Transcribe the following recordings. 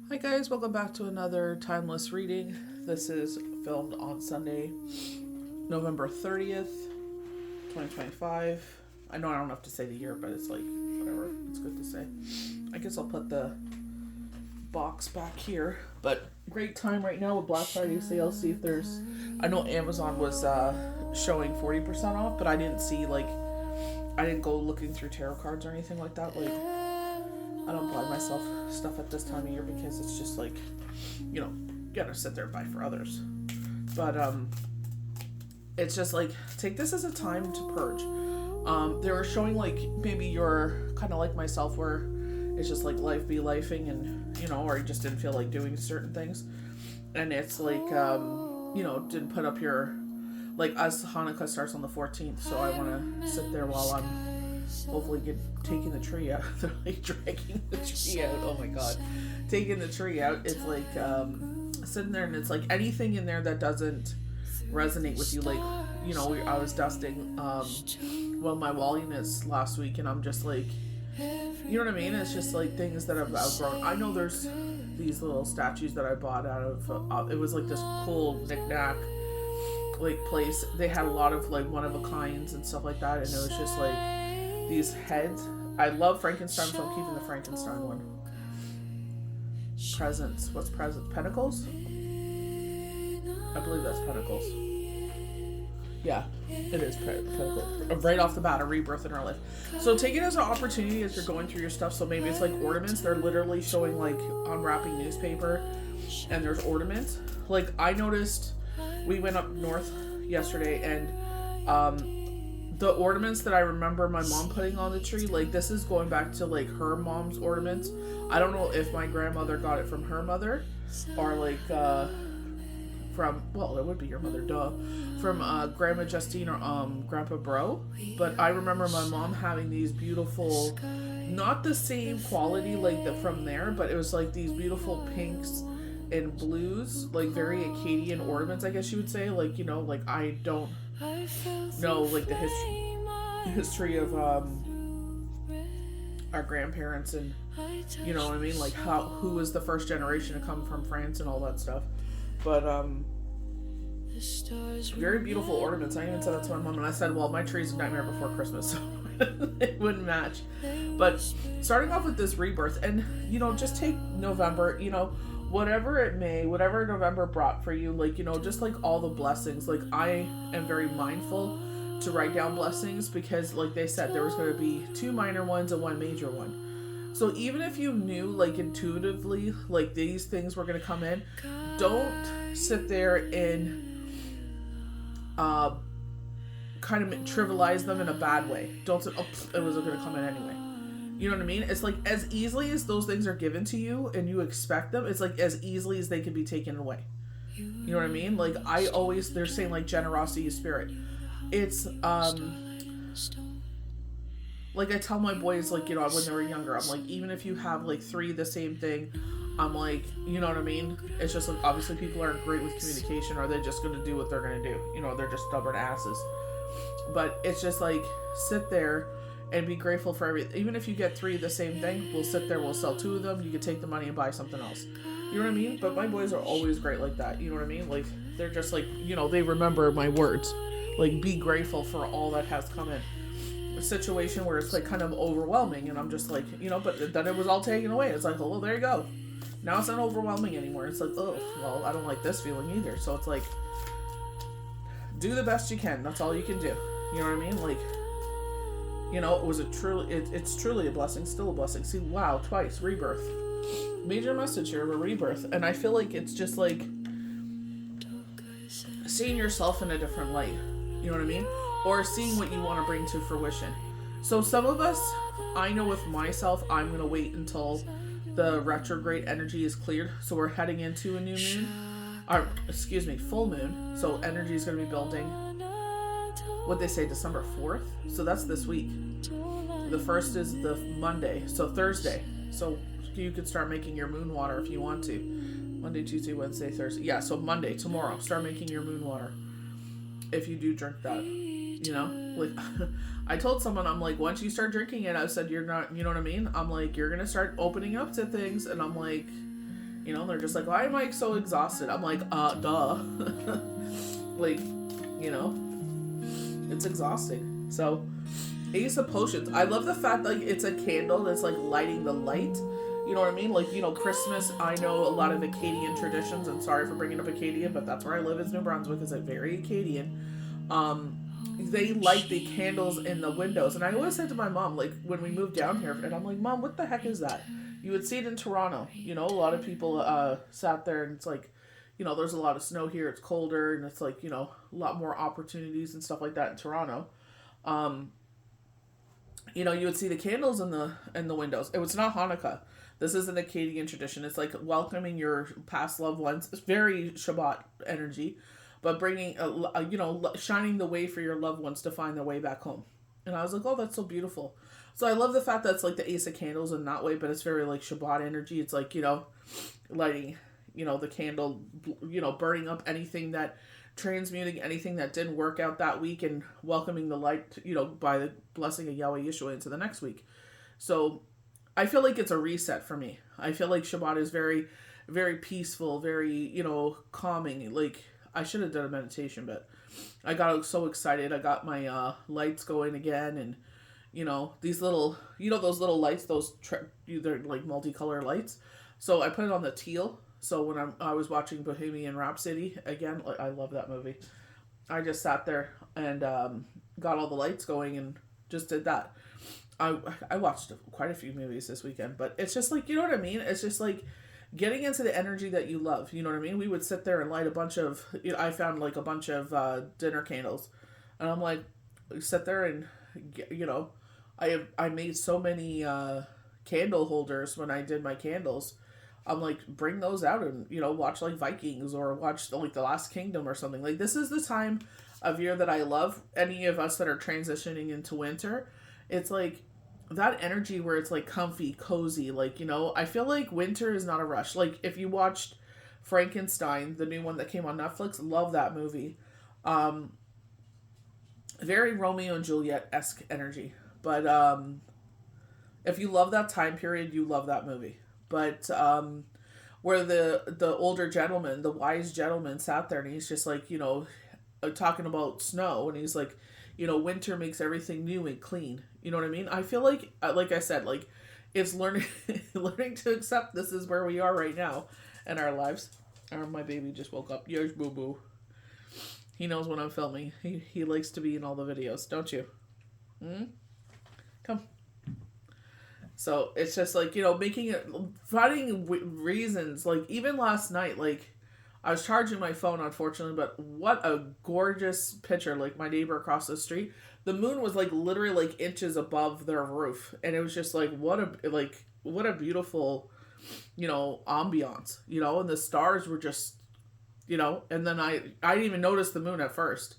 Hi guys, welcome back to another timeless reading. This is filmed on Sunday, November 30th, 2025. I know I don't have to say the year, but it's like, whatever, it's good to say. I guess I'll put the box back here. But great time right now with Black Friday sale. See if there's, I know Amazon was showing 40% off, but I didn't see I didn't go looking through tarot cards or anything like that. I don't buy myself stuff at this time of year because it's just you gotta sit there and buy for others. But it's just take this as a time to purge. They were showing maybe you're kind of like myself where it's just life be lifing and or you just didn't feel like doing certain things, and it's didn't put up your us. Hanukkah starts on the 14th, so I want to sit there while I'm hopefully taking the tree out. They're dragging the tree out. Oh my god, taking the tree out. It's sitting there, and it's anything in there that doesn't resonate with you. I was dusting one of my wall units last week, and I'm just you know what I mean. It's just things that I've outgrown. I know there's these little statues that I bought out of. It was this cool knick-knack place. They had a lot of one of a kinds and stuff like that, and it was just these heads. I love Frankenstein, so I'm keeping the Frankenstein one. Presents. What's present? Pentacles? I believe that's Pentacles. Yeah, it is Pentacles. Right off the bat, a rebirth in our life. So take it as an opportunity as you're going through your stuff. So maybe it's ornaments. They're literally showing unwrapping newspaper, and there's ornaments. I noticed we went up north yesterday, and the ornaments that I remember my mom putting on the tree, this is going back to her mom's ornaments. I don't know if my grandmother got it from her mother or from, well, it would be your mother, duh, from Grandma Justine or Grandpa Bro. But I remember my mom having these beautiful, not the same quality from there, but it was these beautiful pinks and blues, very Acadian ornaments, I guess you would say. I don't know the history of our grandparents, and you know what I mean, who was the first generation to come from France and all that stuff. But very beautiful ornaments. I even said that to my mom, and I said, well, my tree's a Nightmare Before Christmas, so it wouldn't match. But starting off with this rebirth, and just take November, whatever it may, whatever November brought for you, just all the blessings. I am very mindful to write down blessings because, they said, there was going to be 2 minor ones and 1 major one. So even if you knew, intuitively, these things were going to come in, don't sit there and kind of trivialize them in a bad way. Don't say, oh, it was going to come in anyway. You know what I mean? It's as easily as those things are given to you and you expect them, it's as easily as they can be taken away. You know what I mean? They're saying generosity is spirit. It's I tell my boys when they were younger, I'm even if you have 3 the same thing, I'm you know what I mean? It's just obviously people aren't great with communication, or they're just gonna do what they're gonna do. They're just stubborn asses. But it's just sit there and be grateful for everything. Even if you get 3 the same thing, we'll sit there, we'll sell 2 of them, you can take the money and buy something else. You know what I mean? But my boys are always great like that. You know what I mean? They're just they remember my words. Be grateful for all that has come in. A situation where it's kind of overwhelming, and I'm just but then it was all taken away. It's oh, there you go. Now it's not overwhelming anymore. It's oh, well, I don't like this feeling either. So it's do the best you can. That's all you can do. You know what I mean? It was it's truly a blessing, still a blessing. See, wow, twice, rebirth. Major message here of a rebirth. And I feel it's just seeing yourself in a different light. You know what I mean? Or seeing what you want to bring to fruition. So some of us, I know with myself, I'm going to wait until the retrograde energy is cleared. So we're heading into a new moon. Full moon. So energy is going to be building. What they say, December 4th. So that's this week. The 1st is the Monday. So Thursday. So you could start making your moon water if you want to. Monday, Tuesday, Wednesday, Thursday. Yeah, so Monday, tomorrow, start making your moon water. If you do drink that. I told someone, I'm once you start drinking it, I said, you're not, you know what I mean? I'm you're going to start opening up to things. And I'm You know, and they're just like, why am I so exhausted? I'm like, duh. Like, you know, it's exhausting. So, Ace of Potions. I love the fact that, like, it's a candle that's like lighting the light. You know what I mean? Like, you know, Christmas, I know a lot of Acadian traditions, and sorry for bringing up Acadia, but that's where I live, is New Brunswick, is a very Acadian. They light the candles in the windows. And I always said to my mom, like, when we moved down here, and I'm like, Mom, what the heck is that? You would see it in Toronto. You know, a lot of people sat there, and it's like, you know, there's a lot of snow here, it's colder, and it's like, you know, a lot more opportunities and stuff like that in Toronto. You know, you would see the candles in the windows. It was not Hanukkah. This is an Acadian tradition. It's like welcoming your past loved ones. It's very Shabbat energy, but bringing, you know, shining the way for your loved ones to find their way back home. And I was like, oh, that's so beautiful. So I love the fact that it's like the Ace of Candles in that way, but it's very like Shabbat energy. It's like, you know, lighting, you know, the candle, you know, burning up anything that, transmuting anything that didn't work out that week, and welcoming the light, you know, by the blessing of Yahweh Yeshua into the next week. So I feel like it's a reset for me. I feel like Shabbat is very, very peaceful, very, you know, calming. Like, I should have done a meditation, but I got so excited. I got my lights going again, and, you know, these little, you know, those little lights, they're like multicolor lights. So I put it on the teal. So when I was watching Bohemian Rhapsody again, I love that movie. I just sat there and got all the lights going and just did that. I watched quite a few movies this weekend, but it's just like, you know what I mean? It's just like getting into the energy that you love. You know what I mean? We would sit there and light a bunch of, you know, I found like a bunch of dinner candles, and I'm like, sit there and, you know, I made so many candle holders when I did my candles. I'm like, bring those out and, you know, watch like Vikings or watch like The Last Kingdom or something. Like, this is the time of year that I love. Any of us that are transitioning into winter, it's like that energy where it's like comfy, cozy. Like, you know, I feel like winter is not a rush. Like, if you watched Frankenstein, the new one that came on Netflix, love that movie. Very Romeo and Juliet-esque energy. But if you love that time period, you love that movie. But where the older gentleman, the wise gentleman, sat there and he's just like, you know, talking about snow, and he's like, you know, winter makes everything new and clean. You know what I mean? I feel like I said, like, it's learning to accept this is where we are right now in our lives. My baby just woke up. Yes, boo boo. He knows when I'm filming. He likes to be in all the videos, don't you? Come. So it's just like, you know, finding reasons. Like, even last night, like, I was charging my phone, unfortunately, but what a gorgeous picture. Like, my neighbor across the street, the moon was like literally like inches above their roof, and it was just like, what a beautiful, you know, ambiance, you know, and the stars were just, you know, and then I didn't even notice the moon at first.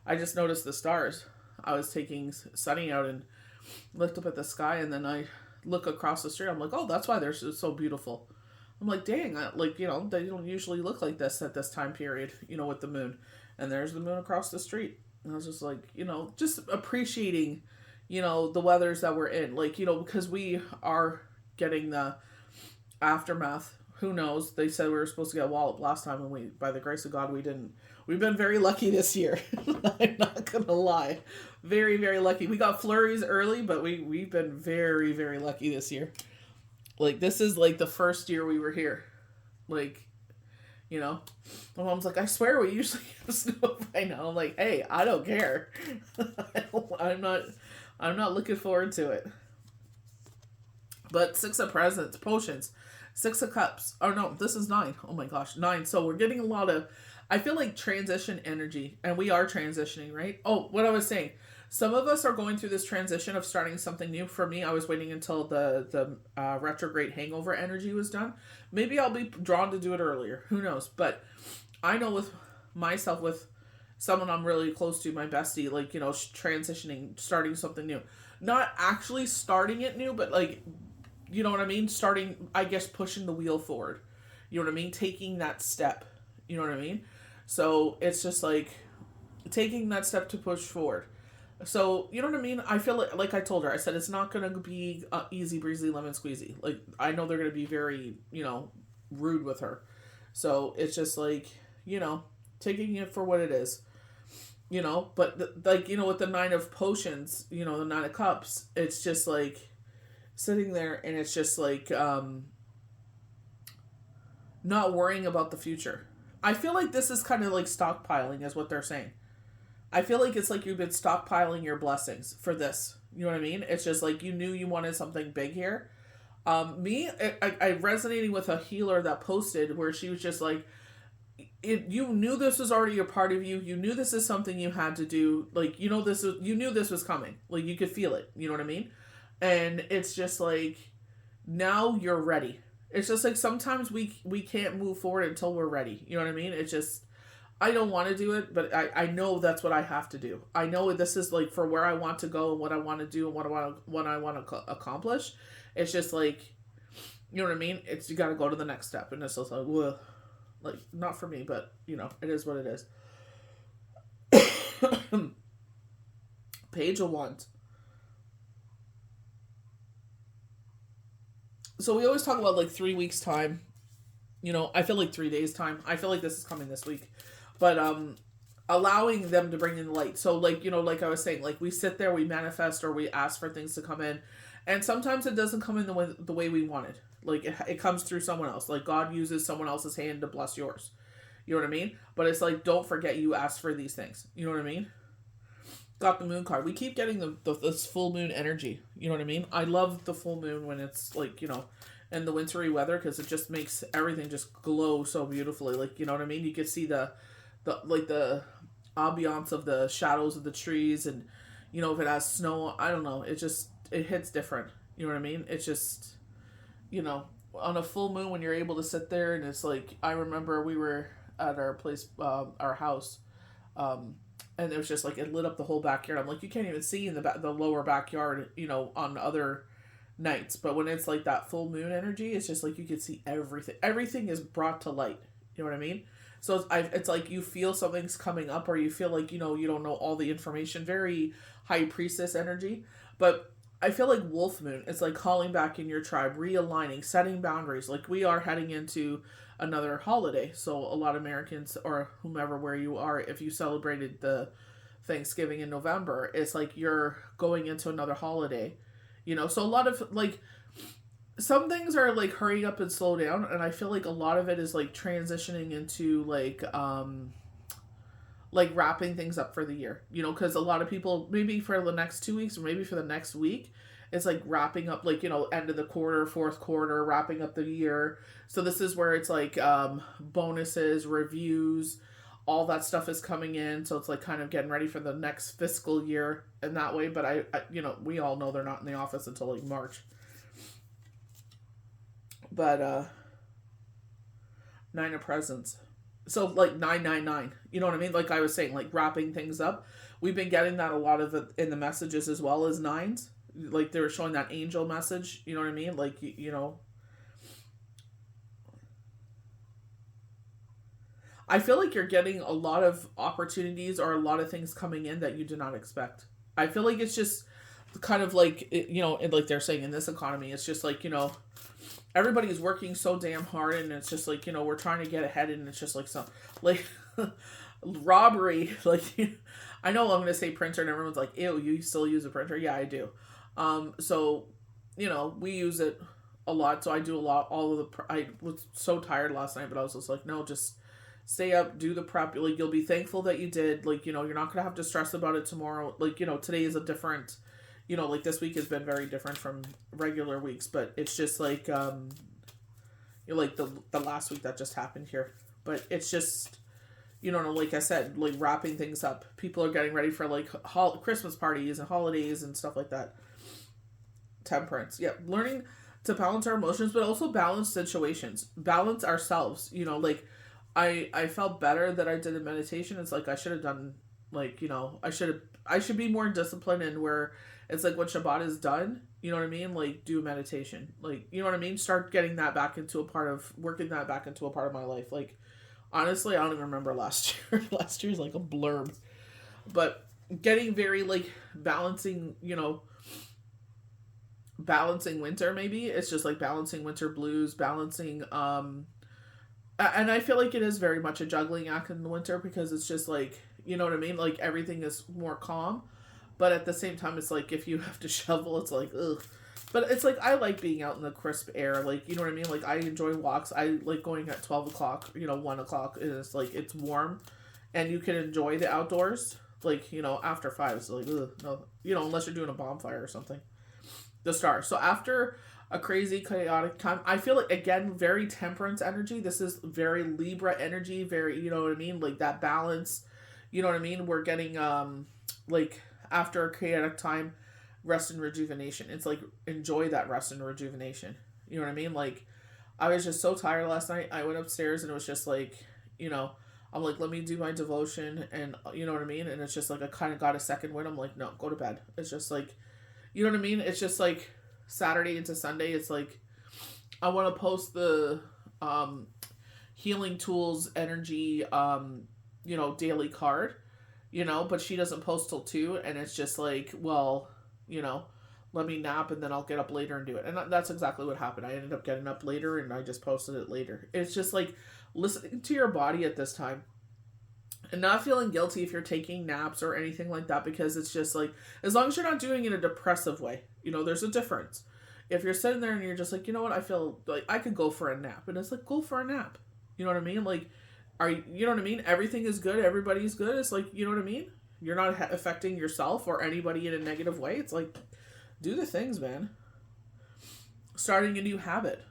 I just noticed the stars. I was taking Sunny out and looked up at the sky, and then I look across the street. I'm like, oh, that's why they're so beautiful. I'm like, dang, like, you know, they don't usually look like this at this time period, you know, with the moon. And there's the moon across the street. And I was just like, you know, just appreciating, you know, the weathers that we're in. Like, you know, because we are getting the aftermath. Who knows? They said we were supposed to get a wallop last time, and we, by the grace of God, we didn't. We've been very lucky this year. I'm not gonna lie. Very, very lucky. We got flurries early, but we've been very, very lucky this year. Like, this is like the first year we were here. Like, you know, my mom's like, I swear we usually have snow by now. I'm like, hey, I don't care. I'm not looking forward to it. But 6 of presents, potions, 6 of cups. Oh no, this is 9. Oh my gosh, 9. So we're getting a lot of, I feel like, transition energy, and we are transitioning, right? Oh, what I was saying. Some of us are going through this transition of starting something new. For me, I was waiting until the retrograde hangover energy was done. Maybe I'll be drawn to do it earlier. Who knows? But I know with myself, with someone I'm really close to, my bestie, like, you know, transitioning, starting something new. Not actually starting it new, but, like, you know what I mean? Starting, I guess, pushing the wheel forward. You know what I mean? Taking that step. You know what I mean? So it's just like taking that step to push forward. So, you know what I mean? I feel like I told her, I said, it's not going to be easy breezy lemon squeezy. Like, I know they're going to be very, you know, rude with her. So it's just like, you know, taking it for what it is, you know. But like, you know, with the nine of potions, you know, the nine of cups, it's just like sitting there, and it's just like not worrying about the future. I feel like this is kind of like stockpiling, is what they're saying. I feel like it's like you've been stockpiling your blessings for this. You know what I mean? It's just like you knew you wanted something big here. I resonating with a healer that posted where she was just like, you knew this was already a part of you. You knew this is something you had to do. Like, you know, you knew this was coming. Like, you could feel it. You know what I mean? And it's just like, now you're ready. It's just like sometimes we can't move forward until we're ready. You know what I mean? It's just, I don't want to do it, but I know that's what I have to do. I know this is like for where I want to go and what I want to do and what I want to accomplish. It's just like, you know what I mean? It's, you got to go to the next step, and it's just like, well, like, not for me, but you know, it is what it is. Page of Wands. So we always talk about like 3 weeks time. You know, I feel like 3 days time. I feel like this is coming this week, but allowing them to bring in light. So like, you know, like I was saying, like we sit there, we manifest, or we ask for things to come in, and sometimes it doesn't come in the way we wanted. Like it comes through someone else. Like God uses someone else's hand to bless yours. You know what I mean? But it's like, don't forget you asked for these things. You know what I mean? Got the moon card. We keep getting this full moon energy. You know what I mean? I love the full moon when it's like, you know, in the wintry weather, because it just makes everything just glow so beautifully. Like, you know what I mean? You can see the ambiance of the shadows of the trees, and you know, if it has snow, I don't know, it hits different. You know what I mean? It's just, you know, on a full moon when you're able to sit there, and it's like, I remember we were at our place, our house, and it was just like it lit up the whole backyard. I'm like, you can't even see in the lower backyard, you know, on other nights, but when it's like that full moon energy, it's just like you can see everything. Everything is brought to light. You know what I mean? So it's like you feel something's coming up, or you feel like, you know, you don't know all the information. Very high priestess energy. But I feel like wolf moon, it's like calling back in your tribe, realigning, setting boundaries. Like we are heading into another holiday. So a lot of Americans, or whomever, where you are, if you celebrated the Thanksgiving in November, it's like you're going into another holiday. You know, so a lot of like, some things are like hurry up and slow down, and I feel like a lot of it is like transitioning into like wrapping things up for the year. You know, because a lot of people, maybe for the next 2 weeks or maybe for the next week, it's like wrapping up, like, you know, end of the quarter, fourth quarter, wrapping up the year. So this is where it's like bonuses, reviews, all that stuff is coming in. So it's like kind of getting ready for the next fiscal year in that way. But I you know, we all know they're not in the office until like March. But Nine of Presents. So like 999. You know what I mean? Like I was saying, like wrapping things up. We've been getting that a lot of it in the messages as well as nines. Like they were showing that angel message. You know what I mean? Like, you know, I feel like you're getting a lot of opportunities or a lot of things coming in that you did not expect. I feel like it's just kind of like, you know, like they're saying in this economy, it's just like, you know, everybody's working so damn hard, and it's just like, you know, we're trying to get ahead, and it's just like some, like, robbery. Like, I know I'm going to say printer, and everyone's like, ew, you still use a printer? Yeah, I do. So, you know, we use it a lot, so I do a lot, all of the, I was so tired last night, but I was just like, no, just stay up, do the prep. Like, you'll be thankful that you did. Like, you know, you're not gonna have to stress about it tomorrow. Like, you know, today is a different, you know, like this week has been very different from regular weeks, but it's just like, you know, like the last week that just happened here. But it's just, you know, like I said, like wrapping things up. People are getting ready for like Christmas parties and holidays and stuff like that. Temperance. Yeah, learning to balance our emotions, but also balance situations, balance ourselves. You know, like I felt better that I did a meditation. It's like I should have done, like, you know, I should be more disciplined in where it's like when Shabbat is done, you know what I mean? Like do meditation. Like, you know what I mean? Start getting that back into a part of, working that back into a part of my life. Like, honestly, I don't even remember last year. Last year's like a blurb. But getting very like balancing, you know, balancing winter, maybe it's just like balancing winter blues, balancing And I feel like it is very much a juggling act in the winter because it's just like, you know what I mean? Like everything is more calm. But at the same time, it's like if you have to shovel, it's like, ugh. But it's like I like being out in the crisp air. Like, you know what I mean? Like I enjoy walks. I like going at 12 o'clock, 1 o'clock. And it's like, it's warm and you can enjoy the outdoors. Like, after 5, it's like, ugh, no. Unless you're doing a bonfire or something. The star. So after a crazy chaotic time, I feel like again very temperance energy. This is very Libra energy, very, you know what I mean, like that balance. You know what I mean? We're getting like after a chaotic time, rest and rejuvenation. It's like enjoy that rest and rejuvenation. You know what I mean? Like I was just so tired last night. I went upstairs and it was just like, you know, I'm like, let me do my devotion, and you know what I mean? And it's just like I kind of got a second wind. I'm like, no, go to bed. It's just like, you know what I mean? It's just like Saturday into Sunday. It's like I want to post the healing tools energy daily card, but she doesn't post till 2, and it's just like, well, you know, let me nap and then I'll get up later and do it. And that's exactly what happened. I ended up getting up later and I just posted it later. It's just like listening to your body at this time and not feeling guilty if you're taking naps or anything like that, because it's just like, as long as you're not doing it in a depressive way, there's a difference. If you're sitting there and you're just like, you know what, I feel like I could go for a nap, and it's like, go for a nap. You know what I mean? Like, you know what I mean? Everything is good. Everybody's good. It's like, you know what I mean? You're not affecting yourself or anybody in a negative way. It's like, do the things, man. Starting a new habit.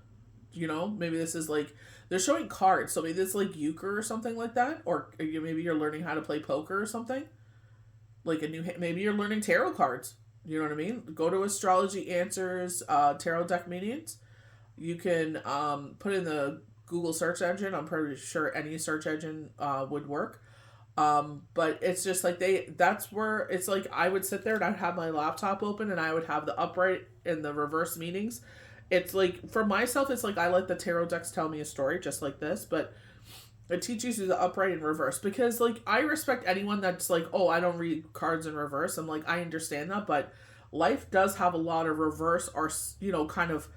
Maybe this is like, they're showing cards, so maybe it's like euchre or something like that, or maybe you're learning how to play poker or something. Like maybe you're learning tarot cards. You know what I mean? Go to Astrology Answers, tarot deck meetings. You can put in the Google search engine. I'm pretty sure any search engine would work. But it's just like that's where it's like I would sit there and I'd have my laptop open and I would have the upright and the reverse meanings. It's like, for myself, it's like I let the tarot decks tell me a story just like this, but it teaches you the upright and reverse, because like I respect anyone that's like, oh, I don't read cards in reverse. I'm like, I understand that, but life does have a lot of reverse or, kind of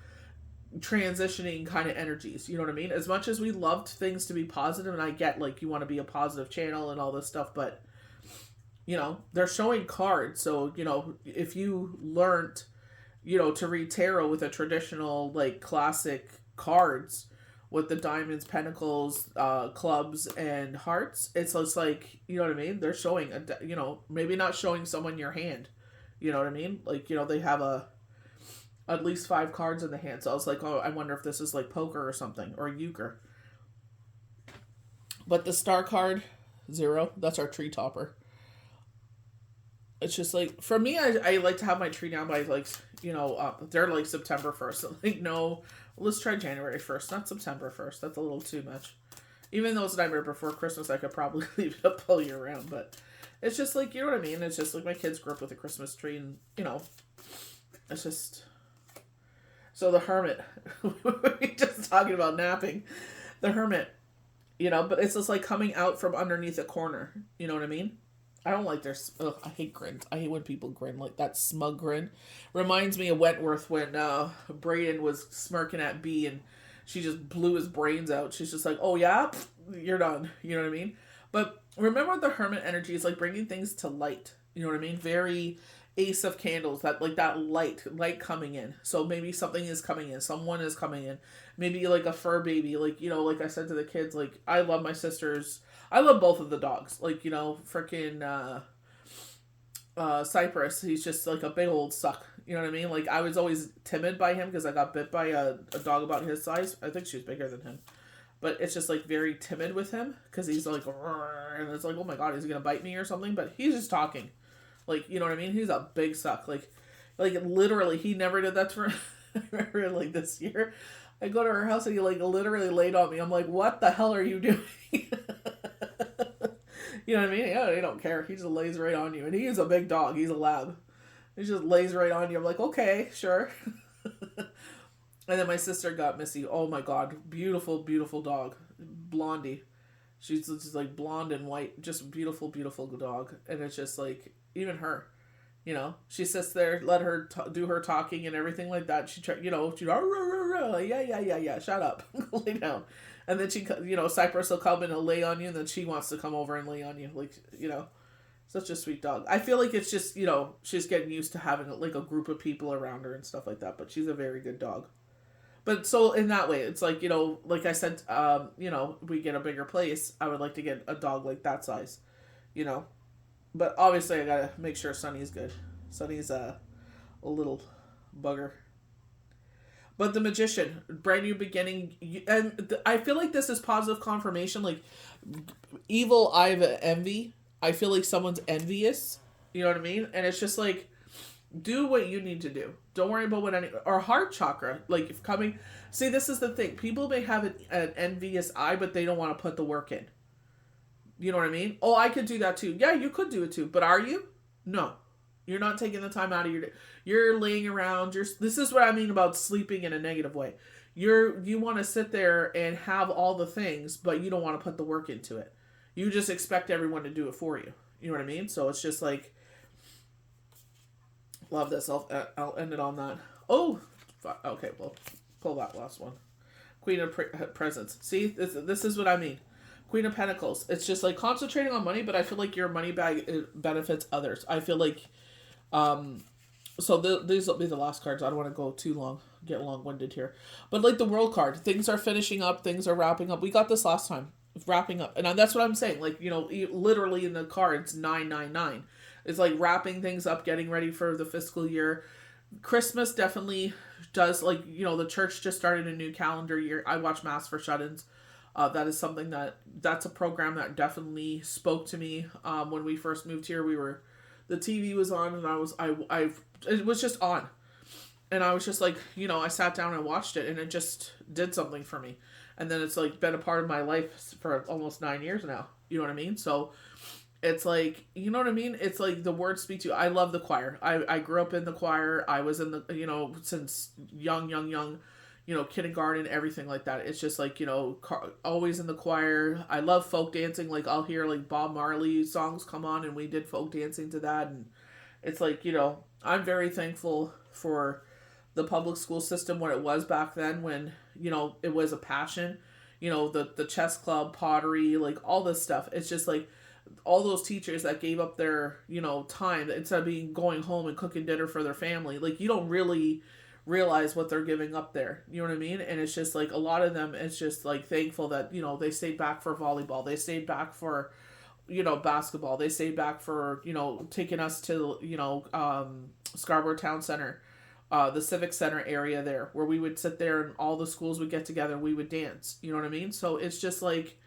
transitioning kind of energies. You know what I mean? As much as we loved things to be positive, and I get like you want to be a positive channel and all this stuff, but they're showing cards. So, if you learned, to read tarot with a traditional, like, classic cards with the diamonds, pentacles, clubs, and hearts, it's just like, you know what I mean? They're showing, maybe not showing someone your hand. You know what I mean? Like, they have at least 5 cards in the hand. So I was like, oh, I wonder if this is like poker or something, or euchre. But the star card, 0, that's our tree topper. It's just like, for me, I like to have my tree down by like, they're like September 1st. So like, no, let's try January 1st, not September 1st. That's a little too much. Even though it's a nightmare before Christmas, I could probably leave it up all year round. But it's just like, you know what I mean? It's just like my kids grew up with a Christmas tree, and, it's just... So the hermit, we were just talking about napping. The hermit, but it's just like coming out from underneath a corner. You know what I mean? I don't like their... Ugh, I hate grins. I hate when people grin, like that smug grin. Reminds me of Wentworth when Brayden was smirking at B and she just blew his brains out. She's just like, oh yeah? You're done. You know what I mean? But remember, the hermit energy is like bringing things to light. You know what I mean? Very... Ace of Candles, that like that light coming in. So maybe something is coming in, someone is coming in, maybe like a fur baby, like, like I said to the kids, like, I love my sisters, I love both of the dogs, like, freaking Cypress, he's just like a big old suck, you know what I mean? Like, I was always timid by him because I got bit by a dog about his size. I think she was bigger than him, but it's just like very timid with him because he's like, and it's like, oh my god, is he gonna bite me or something? But he's just talking. Like, you know what I mean? He's a big suck. Like literally, he never did that to her. I remember, like, this year, I go to her house and he, like, literally laid on me. I'm like, what the hell are you doing? You know what I mean? Yeah, he don't care. He just lays right on you. And he is a big dog. He's a lab. He just lays right on you. I'm like, okay, sure. And then my sister got Missy. Oh, my God. Beautiful, beautiful dog. Blondie. She's just, like, blonde and white. Just beautiful, beautiful dog. And it's just, like... Even her, she sits there, let her do her talking and everything like that. She try, yeah, shut up, lay down. And then she, Cypress will come and lay on you, and then she wants to come over and lay on you, like, such a sweet dog. I feel like it's just, she's getting used to having like a group of people around her and stuff like that, but she's a very good dog. But so in that way, it's like, like I said, we get a bigger place. I would like to get a dog like that size, But obviously I gotta make sure Sunny's good. Sunny's a little bugger. But The Magician, brand new beginning. And I feel like this is positive confirmation. Like, evil eye of envy. I feel like someone's envious. You know what I mean? And it's just like, do what you need to do. Don't worry about or heart chakra. Like, if coming... See, this is the thing. People may have an envious eye, but they don't want to put the work in. You know what I mean? Oh, I could do that too. Yeah, you could do it too. But are you? No. You're not taking the time out of your day. You're laying around. This is what I mean about sleeping in a negative way. You want to sit there and have all the things, but you don't want to put the work into it. You just expect everyone to do it for you. You know what I mean? So it's just like... Love this. I'll end it on that. Oh, okay. Well, pull that last one. Queen of Presents. See, this is what I mean. Queen of Pentacles. It's just like concentrating on money, but I feel like your money bag benefits others. I feel like, so these will be the last cards. I don't want to go too long, get long-winded here. But like the World card, things are finishing up, things are wrapping up. We got this last time, wrapping up. And that's what I'm saying. Like, literally in the cards, 999. It's like wrapping things up, getting ready for the fiscal year. Christmas definitely does, like, the church just started a new calendar year. I watch Mass for Shut-ins. That is something that's a program that definitely spoke to me. When we first moved here, the TV was on, and it was just on. And I was just like, I sat down and watched it, and it just did something for me. And then it's like been a part of my life for almost 9 years now. You know what I mean? So it's like, you know what I mean? It's like the words speak to you. I love the choir. I grew up in the choir. I was in the, since young, kindergarten, everything like that. It's just like, always in the choir. I love folk dancing. Like, I'll hear like Bob Marley songs come on, and we did folk dancing to that. And it's like, I'm very thankful for the public school system, what it was back then, when, it was a passion, the chess club, pottery, like all this stuff. It's just like, all those teachers that gave up their, time instead of going home and cooking dinner for their family. Like, you don't really realize what they're giving up there. You know what I mean? And it's just like a lot of them, it's just like thankful that, they stayed back for volleyball. They stayed back for, basketball. They stayed back for, taking us to, Scarborough Town Center, the Civic Center area there, where we would sit there and all the schools would get together. We would dance. You know what I mean? So it's just like,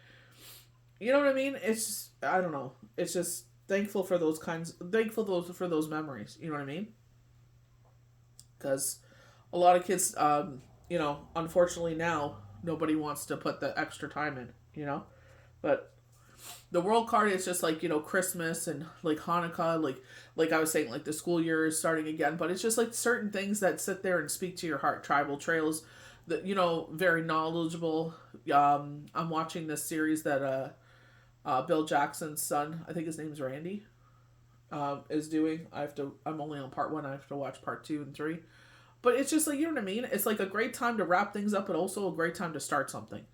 you know what I mean? It's just, I don't know. It's just thankful for those for those memories. You know what I mean? Because a lot of kids, unfortunately now, nobody wants to put the extra time in, But the World card is just like, Christmas and like Hanukkah, like I was saying, like the school year is starting again. But it's just like certain things that sit there and speak to your heart. Tribal trails, that, very knowledgeable. I'm watching this series that, Bill Jackson's son, I think his name's Randy, is doing. I'm only on part 1. I have to watch part 2 and 3. But it's just like, you know what I mean? It's like a great time to wrap things up, but also a great time to start something.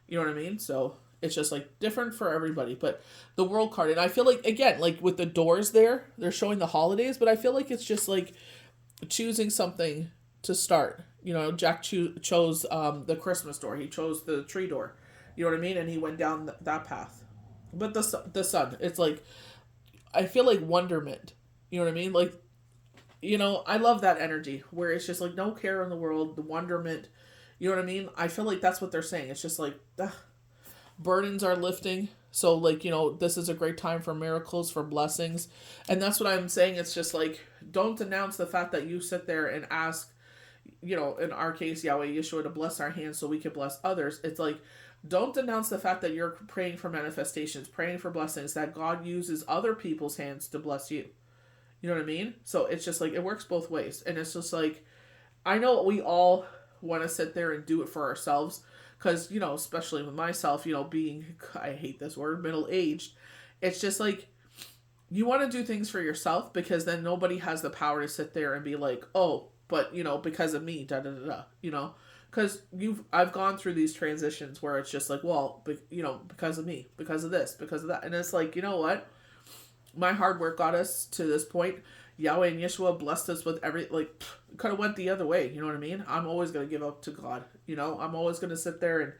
You know what I mean? So it's just like different for everybody. But the World card, and I feel like, again, like with the doors there, they're showing the holidays, but I feel like it's just like choosing something to start. Jack chose the Christmas door. He chose the tree door. You know what I mean? And he went down that path. But the sun, it's like, I feel like wonderment. You know what I mean? Like, I love that energy where it's just like no care in the world, the wonderment. You know what I mean? I feel like that's what they're saying. It's just like, burdens are lifting. So like, this is a great time for miracles, for blessings. And that's what I'm saying. It's just like, don't denounce the fact that you sit there and ask, in our case, Yahweh Yeshua to bless our hands so we can bless others. It's like, don't denounce the fact that you're praying for manifestations, praying for blessings, that God uses other people's hands to bless you. You know what I mean? So it's just like, it works both ways. And it's just like, I know we all want to sit there and do it for ourselves. Because, especially with myself, being, I hate this word, middle-aged. It's just like, you want to do things for yourself because then nobody has the power to sit there and be like, oh, but, because of me, da-da-da-da, because I've gone through these transitions where it's just like, well, because of me, because of this, because of that, and it's like, you know what, my hard work got us to this point. Yahweh and Yeshua blessed us with could have went the other way. You know what I mean? I'm always gonna give up to God. I'm always gonna sit there and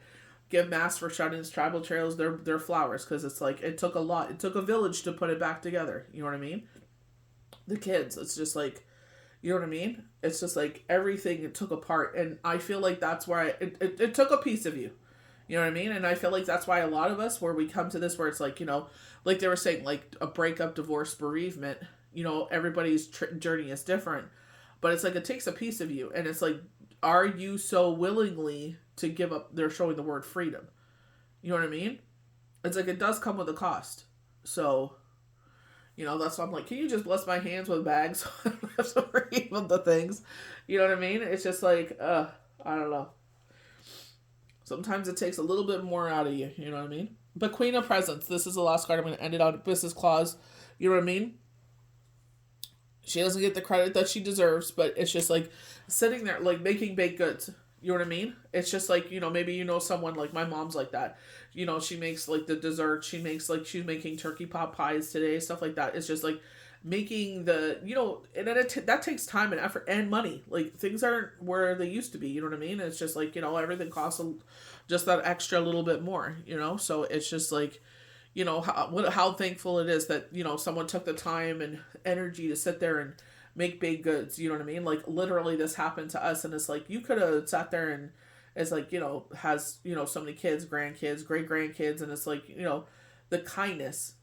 give mass for shut-ins, tribal trails, their flowers, because it's like it took a lot. It took a village to put it back together. You know what I mean? The kids. It's just like, you know what I mean? It's just like everything it took apart, and I feel like that's why it took a piece of you. You know what I mean? And I feel like that's why a lot of us, where we come to this, where it's like, like they were saying, like a breakup, divorce, bereavement, everybody's journey is different. But it's like it takes a piece of you. And it's like, are you so willingly to give up? They're showing the word freedom. You know what I mean? It's like it does come with a cost. So, that's why I'm like, can you just bless my hands with bags so even the things? You know what I mean? It's just like, I don't know. Sometimes it takes a little bit more out of you. You know what I mean? But Queen of Presents, this is the last card. I'm going to end it on Business Clause. You know what I mean? She doesn't get the credit that she deserves, but it's just like sitting there, like making baked goods. You know what I mean? It's just like, maybe someone like my mom's like that. She makes like the dessert. She makes like, she's making turkey pot pies today, stuff like that. It's just like making the, and then that takes time and effort and money. Like things aren't where they used to be. You know what I mean? It's just like, everything costs just that extra little bit more, So it's just like, how thankful it is that, someone took the time and energy to sit there and make baked goods. You know what I mean? Like literally this happened to us, and it's like, you could have sat there and it's like, has, so many kids, grandkids, great grandkids. And it's like, the kindness,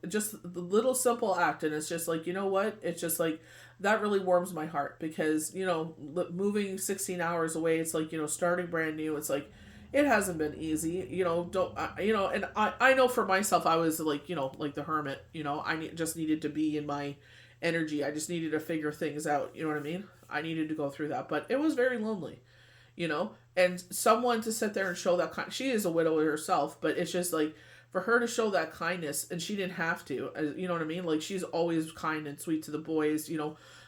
just the little simple act. And it's just like, what? It's just like, that really warms my heart because, moving 16 hours away, it's like, starting brand new. It's like, it hasn't been easy, and I know for myself, I was like, like the hermit, just needed to be in my energy. I just needed to figure things out. You know what I mean? I needed to go through that, but it was very lonely, and someone to sit there and show that she is a widow herself, but it's just like for her to show that kindness, and she didn't have to, you know what I mean? Like she's always kind and sweet to the boys,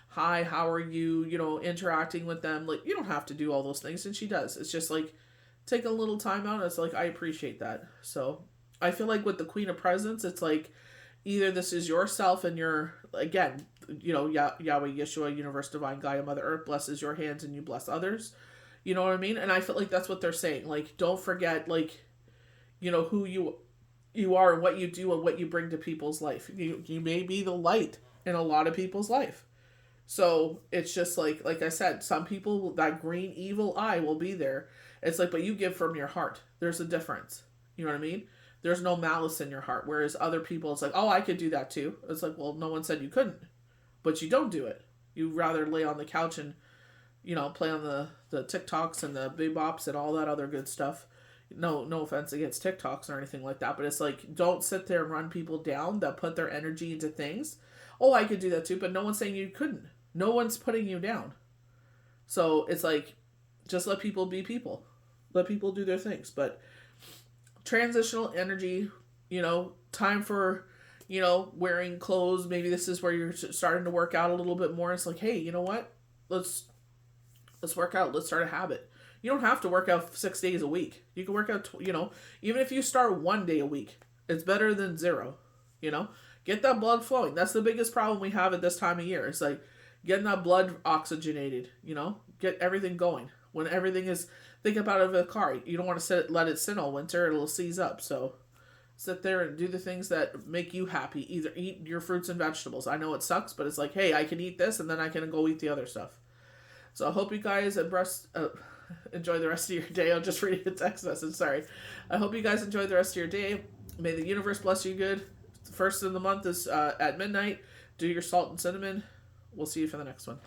hi, how are you, interacting with them. Like you don't have to do all those things. And she does. It's just like, take a little time out. It's like, I appreciate that. So I feel like with the Queen of Presents, it's like either this is yourself and you're, again, Yahweh, Yeshua, Universe, Divine, Gaia, Mother Earth blesses your hands and you bless others. You know what I mean? And I feel like that's what they're saying. Like, don't forget, like, who you are and what you do and what you bring to people's life. You may be the light in a lot of people's life. So it's just like I said, some people, that green evil eye will be there. It's like, but you give from your heart. There's a difference. You know what I mean? There's no malice in your heart. Whereas other people, it's like, oh, I could do that too. It's like, well, no one said you couldn't. But you don't do it. You rather lay on the couch and, play on the TikToks and the Bebops and all that other good stuff. No offense against TikToks or anything like that. But it's like, don't sit there and run people down that put their energy into things. Oh, I could do that too. But no one's saying you couldn't. No one's putting you down. So it's like, just let people be people. Let people do their things. But transitional energy, time for, wearing clothes. Maybe this is where you're starting to work out a little bit more. It's like, hey, you know what? Let's work out. Let's start a habit. You don't have to work out 6 days a week. You can work out, even if you start 1 day a week, it's better than 0, Get that blood flowing. That's the biggest problem we have at this time of year. It's like getting that blood oxygenated, get everything going. When everything is, think about it with a car. You don't want to let it sit all winter. It'll seize up. So sit there and do the things that make you happy. Either eat your fruits and vegetables. I know it sucks, but it's like, hey, I can eat this and then I can go eat the other stuff. So I hope you guys enjoy the rest of your day. I'm just reading a text message. Sorry. I hope you guys enjoy the rest of your day. May the universe bless you good. The first of the month is at midnight. Do your salt and cinnamon. We'll see you for the next one.